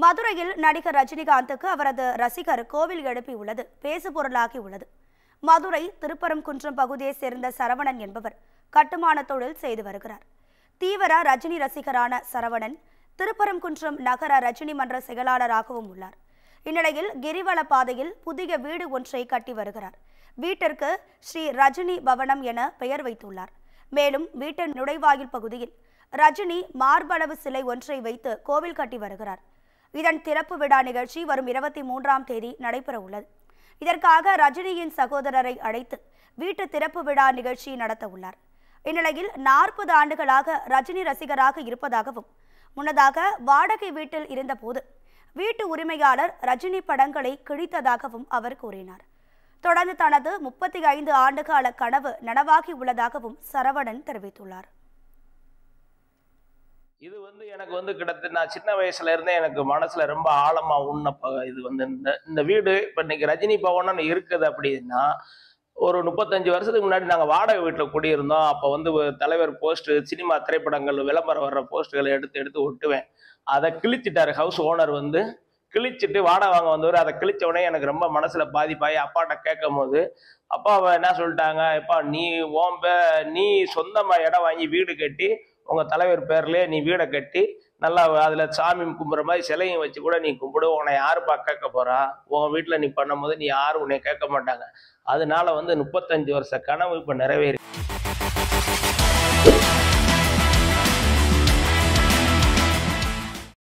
மதுரையில் நடிகர் ரஜினிகாந்துக்கு அவரது ரசிகர் கோவில் எழுப்பியுள்ளது பேசுபொருளாகி உள்ளது. மதுரை திருப்பரங்குன்றம் பகுதியைச் சேர்ந்த சரவணன் என்பவர் கட்டுமான தொழில் செய்து வருகிறார். தீவிர ரஜினி ரசிகரான சரவணன் திருப்பரங்குன்றம் நகர ரஜினி மன்ற செயலாளராகவும் உள்ளார். இந்நிலையில் கிரிவல பாதையில் புதிய வீடு ஒன்றை கட்டி வருகிறார். வீட்டிற்கு ஸ்ரீ ரஜினி பவனம் என பெயர் வைத்துள்ளார். மேலும் வீட்டின் நுழைவாயில் பகுதியில் ரஜினி மார்பளவு சிலை ஒன்றை வைத்து கோவில் கட்டி வருகிறார். இதன் திறப்பு விழா நிகழ்ச்சி வரும் 23ஆம் தேதி நடைபெற உள்ளது. இதற்காக ரஜினியின் சகோதரரை அழைத்து வீட்டு திறப்பு விழா நிகழ்ச்சி நடத்த உள்ளார். இந்நிலையில் 40 ஆண்டுகளாக ரஜினி ரசிகராக இருப்பதாகவும் முன்னதாக வாடகை வீட்டில் இருந்தபோது வீட்டு உரிமையாளர் ரஜினி படங்களை கிழித்ததாகவும் அவர் கூறினார். தொடர்ந்து தனது 35 ஆண்டுகால கனவு நனவாகி உள்ளதாகவும் சரவணன் தெரிவித்துள்ளார். இது எனக்கு கிட்டத்தட்ட நான் சின்ன வயசுல இருந்தே எனக்கு மனசுல ரொம்ப ஆழமா இது இந்த வீடு இப்ப இன்னைக்கு ரஜினி பவனம் இருக்குது அப்படின்னா ஒரு 35 வருஷத்துக்கு முன்னாடி நாங்கள் வாடகை வீட்டில் குடியிருந்தோம். அப்போ தலைவர் போஸ்ட் சினிமா திரைப்படங்கள் விளம்பரம் வர்ற போஸ்ட்டுகளை எடுத்து ஒட்டுவேன். அதை கிழிச்சிட்டாரு ஹவுஸ் ஓனர் கிழிச்சிட்டு வாடகை வாங்க வந்தவர். அதை கிழிச்ச உடனே எனக்கு ரொம்ப மனசுல பாதிப்பாகி அப்பாட்ட கேட்கும் போது அப்பா என்ன சொல்லிட்டாங்க, எப்பா நீ சொந்தமா இடம் வாங்கி வீடு கட்டி உங்க தலைவர் பேர்லயே நீ வீடை கட்டி நல்லா அதுல சாமி கும்பிட்ற மாதிரி சிலையும் வச்சு கூட நீ கும்பிடு, உன்னை யாருப்பா கேட்க போறா? உன் வீட்டுல நீ பண்ணும் போது நீ யாரும் உன்னை கேட்க மாட்டாங்க. அதனால 35 வருஷ கனவு இப்ப நிறைவேறி